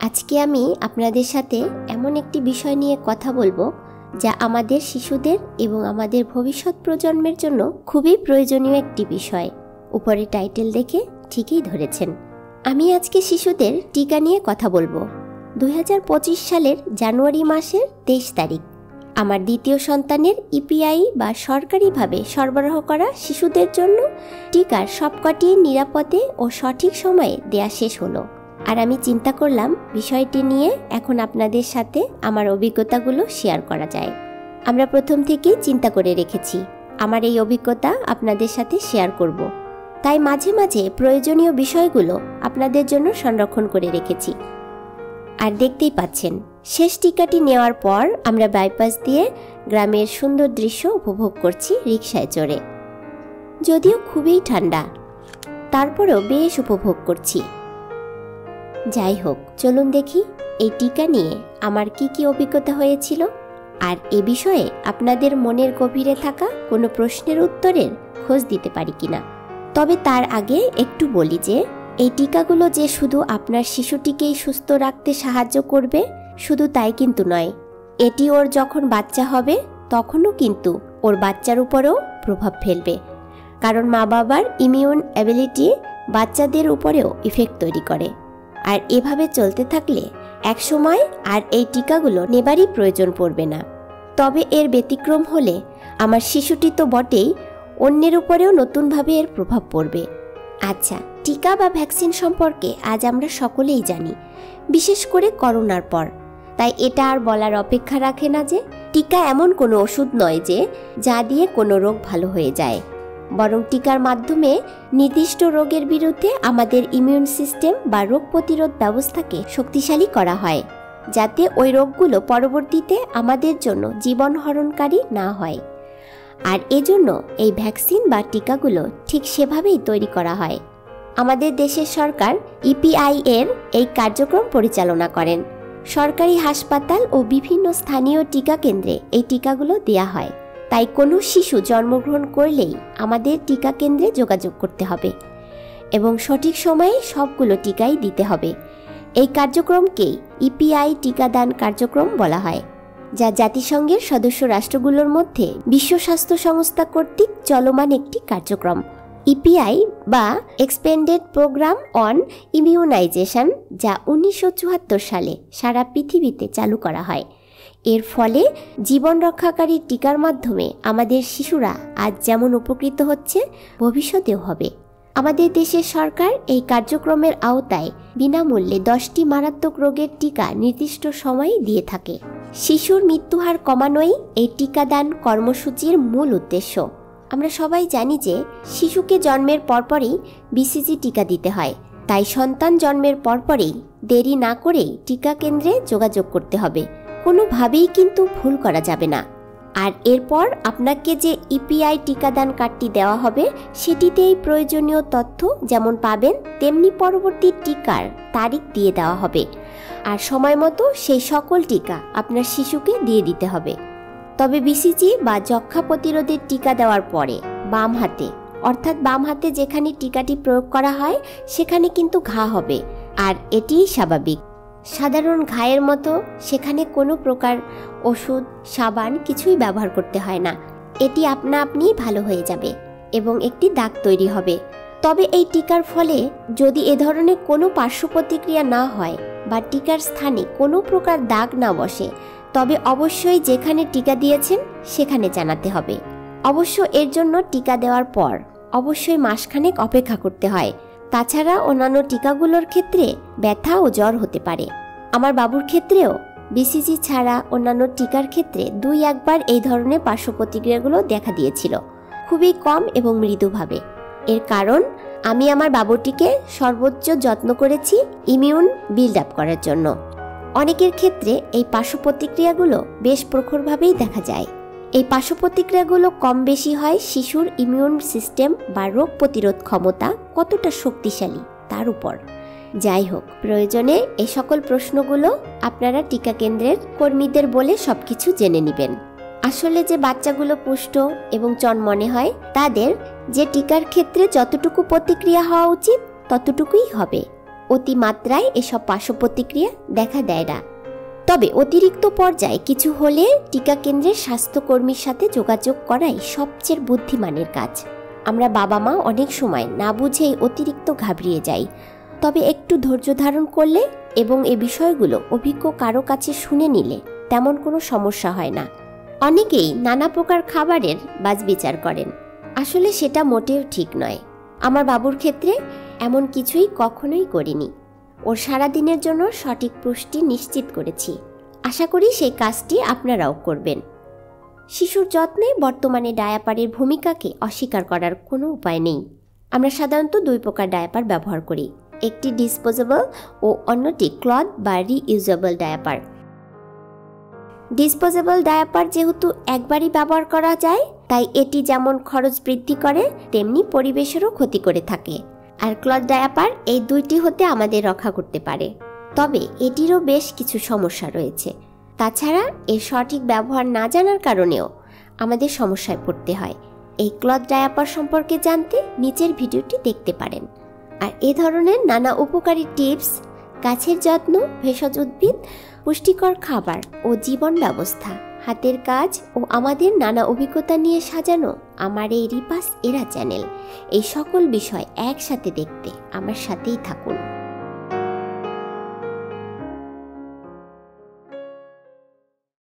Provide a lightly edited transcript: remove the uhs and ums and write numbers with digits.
আজকে আমি আপনাদের সাথে এমন একটি বিষয় নিয়ে কথা বলবো যা আমাদের শিশুদের এবং আমাদের ভবিষ্যৎ প্রজন্মের জন্য খুবই প্রয়োজনীয় একটি বিষয়। উপরে টাইটেল দেখে ঠিকই ধরেছেন। আমি আজকে শিশুদের টিকা নিয়ে কথা বলবো। 2025 সালের জানুয়ারি মাসের 23 তারিখ আমার দ্বিতীয় সন্তানের ইপিআই বা সরকারিভাবে সরবরাহ করা শিশুদের জন্য টিকার সবকটি নিরাপদে ও সঠিক সময়ে দেয়া শেষ হলো। আর আমি চিন্তা করলাম বিষয়টি নিয়ে এখন আপনাদের সাথে আমার অভিজ্ঞতাগুলো শেয়ার করা যায়। আমরা প্রথম থেকেই চিন্তা করে রেখেছি আমার এই অভিজ্ঞতা আপনাদের সাথে শেয়ার করব। তাই মাঝে মাঝে প্রয়োজনীয় বিষয়গুলো আপনাদের জন্য সংরক্ষণ করে রেখেছি। আর দেখতেই পাচ্ছেন, শেষ টিকাটি নেওয়ার পর আমরা বাইপাস দিয়ে গ্রামের সুন্দর দৃশ্য উপভোগ করছি রিকশায় চড়ে। যদিও খুবই ঠান্ডা, তারপরেও বেশ উপভোগ করছি। যাই হোক, চলুন দেখি এই টিকা নিয়ে আমার কি অভিজ্ঞতা হয়েছিল, আর এ বিষয়ে আপনাদের মনের গভীরে থাকা কোনো প্রশ্নের উত্তরের খোঁজ দিতে পারি কিনা। তবে তার আগে একটু বলি যে এই টিকাগুলো যে শুধু আপনার শিশুটিকেই সুস্থ রাখতে সাহায্য করবে শুধু তাই কিন্তু নয়, এটি ওর যখন বাচ্চা হবে তখনও কিন্তু ওর বাচ্চার উপরেও প্রভাব ফেলবে। কারণ মা বাবার ইমিউন অ্যাবিলিটি বাচ্চাদের উপরেও ইফেক্ট তৈরি করে। আর এভাবে চলতে থাকলে একসময় আর এই টিকাগুলো নেবারই প্রয়োজন পড়বে না। তবে এর ব্যতিক্রম হলে আমার শিশুটি তো বটেই, অন্যের উপরেও নতুনভাবে এর প্রভাব পড়বে। আচ্ছা, টিকা বা ভ্যাকসিন সম্পর্কে আজ আমরা সকলেই জানি, বিশেষ করে করোনার পর। তাই এটা আর বলার অপেক্ষা রাখে না যে টিকা এমন কোনো ওষুধ নয় যে যা দিয়ে কোনো রোগ ভালো হয়ে যায়, বরং টিকার মাধ্যমে নির্দিষ্ট রোগের বিরুদ্ধে আমাদের ইমিউন সিস্টেম বা রোগ প্রতিরোধ ব্যবস্থাকে শক্তিশালী করা হয়, যাতে ওই রোগগুলো পরবর্তীতে আমাদের জন্য জীবনহরণকারী না হয়। আর এজন্য এই ভ্যাকসিন বা টিকাগুলো ঠিক সেভাবেই তৈরি করা হয়। আমাদের দেশের সরকার ইপিআই এর এই কার্যক্রম পরিচালনা করেন। সরকারি হাসপাতাল ও বিভিন্ন স্থানীয় টিকা কেন্দ্রে এই টিকাগুলো দেয়া হয়। তাই কোনো শিশু জন্মগ্রহণ করলেই আমাদের টিকা কেন্দ্রে যোগাযোগ করতে হবে এবং সঠিক সময়ে সবগুলো টিকাই দিতে হবে। এই কার্যক্রমকেই ইপিআই টিকাদান কার্যক্রম বলা হয়, যা জাতিসংঘের সদস্য রাষ্ট্রগুলোর মধ্যে বিশ্ব স্বাস্থ্য সংস্থা কর্তৃক চলমান একটি কার্যক্রম। ইপিআই বা এক্সপেন্ডেড প্রোগ্রাম অন ইমিউনাইজেশন, যা 1974 সালে সারা পৃথিবীতে চালু করা হয়। এর ফলে জীবন রক্ষাকারী টিকার মাধ্যমে আমাদের শিশুরা আজ যেমন উপকৃত হচ্ছে, ভবিষ্যতেও হবে। আমাদের দেশের সরকার এই কার্যক্রমের আওতায় বিনামূল্যে 10টি মারাত্মক রোগের টিকা নির্দিষ্ট সময়ে দিয়ে থাকে। শিশুর মৃত্যুহার কমানোই এই টিকাদান কর্মসূচির মূল উদ্দেশ্য। আমরা সবাই জানি যে শিশুকে জন্মের পরপরই বিসিজি টিকা দিতে হয়, তাই সন্তান জন্মের পরপরই দেরি না করেই টিকা কেন্দ্রে যোগাযোগ করতে হবে। কোনোভাবেই কিন্তু ভুল করা যাবে না। আর এরপর আপনাকে যে ইপিআই টিকাদান কার্ডটি দেওয়া হবে, সেটিতে এই প্রয়োজনীয় তথ্য যেমন পাবেন, তেমনি পরবর্তী টিকার তারিখ দিয়ে দেওয়া হবে। আর সময় মতো সেই সকল টিকা আপনার শিশুকে দিয়ে দিতে হবে। তবে বিসিজি বা যক্ষ্মা প্রতিরোধের টিকা দেওয়ার পরে বাম হাতে, অর্থাৎ বাম হাতে যেখানে টিকাটি প্রয়োগ করা হয় সেখানে কিন্তু ঘা হবে, আর এটিই স্বাভাবিক। সাধারণ ঘায়ের মতো সেখানে কোনো প্রকার ওষুধ, সাবান কিছুই ব্যবহার করতে হয় না। এটি আপনা আপনিই ভালো হয়ে যাবে এবং একটি দাগ তৈরি হবে। তবে এই টিকার ফলে যদি এ ধরনের কোনো পার্শ্ব প্রতিক্রিয়া না হয় বা টিকার স্থানে কোনো প্রকার দাগ না বসে, তবে অবশ্যই যেখানে টিকা দিয়েছেন সেখানে জানাতে হবে। অবশ্য এর জন্য টিকা দেওয়ার পর অবশ্যই মাসখানেক অপেক্ষা করতে হয়। তাছাড়া অন্যান্য টিকাগুলোর ক্ষেত্রে ব্যথা ও জ্বর হতে পারে। আমার বাবুর ক্ষেত্রেও বিসিজি ছাড়া অন্যান্য টিকার ক্ষেত্রে 2-1 এই ধরনের পার্শ্ব প্রতিক্রিয়াগুলো দেখা দিয়েছিল, খুবই কম এবং মৃদুভাবে। এর কারণ আমি আমার বাবুটিকে সর্বোচ্চ যত্ন করেছি ইমিউন বিল্ড আপ করার জন্য। অনেকের ক্ষেত্রে এই পার্শ্ব প্রতিক্রিয়াগুলো বেশ প্রখরভাবেই দেখা যায়। এই পার্শ্ব প্রতিক্রিয়াগুলো কম বেশি হয় শিশুর ইমিউন সিস্টেম বা রোগ প্রতিরোধ ক্ষমতা কতটা শক্তিশালী তার উপর। যাই হোক, প্রয়োজনে এই সকল প্রশ্নগুলো আপনারা টিকা কেন্দ্রের কর্মীদের বলে সবকিছু জেনে নেবেন। আসলে যে বাচ্চাগুলো পুষ্ট এবং চনমনে হয়, তাদের যে টিকার ক্ষেত্রে যতটুকু প্রতিক্রিয়া হওয়া উচিত ততটুকুই হবে। অতিমাত্রায় এসব পার্শ্ব প্রতিক্রিয়া দেখা দেয় না। তবে অতিরিক্ত পর্যায়ে কিছু হলে টিকা কেন্দ্রের স্বাস্থ্যকর্মীর সাথে যোগাযোগ করাই সবচেয়ে বুদ্ধিমানের কাজ। আমরা বাবা মা অনেক সময় না বুঝেই অতিরিক্ত ঘাবড়িয়ে যাই, তবে একটু ধৈর্য ধারণ করলে এবং এই বিষয়গুলো অভিজ্ঞ কারো কাছে শুনে নিলে তেমন কোনো সমস্যা হয় না। অনেকেই নানা প্রকার খাবারের বাছবিচার করেন, আসলে সেটা মোটেও ঠিক নয়। আমার বাবুর ক্ষেত্রে এমন কিছুই কখনোই করিনি। ওর সারাদিনের জন্য সঠিক পুষ্টি নিশ্চিত করেছি। আশা করি সেই কাজটি আপনারাও করবেন। শিশুর যত্নে বর্তমানে ডায়াপারের ভূমিকাকে অস্বীকার করার কোনো উপায় নেই। আমরা সাধারণত 2 প্রকার ডায়াপার ব্যবহার করি, একটি ডিসপোজেবল ও অন্যটি ক্লথ বা রিইউজেবল ডায়াপার। ডিসপোজেবল ডায়াপার যেহেতু একবারই ব্যবহার করা যায়, তাই এটি যেমন খরচ বৃদ্ধি করে তেমনি পরিবেশেরও ক্ষতি করে থাকে। আর ক্লথ ডায়াপার এই দুইটি হতে আমাদের রক্ষা করতে পারে, তবে এটিরও বেশ কিছু সমস্যা রয়েছে। তাছাড়া এর সঠিক ব্যবহার না জানার কারণেও আমাদের সমস্যায় পড়তে হয়। এই ক্লথ ডায়াপার সম্পর্কে জানতে নিচের ভিডিওটি দেখতে পারেন। আর এ ধরনের নানা উপকারী টিপস, গাছের যত্ন, ভেষজ উদ্ভিদ, পুষ্টিকর খাবার ও জীবন ব্যবস্থা, হাতের কাজ ও আমাদের নানা অভিজ্ঞতা নিয়ে সাজানো আমার এই রিপাস এরা চ্যানেল, এই সকল বিষয় একসাথে দেখতে আমার সাথেই থাকুন।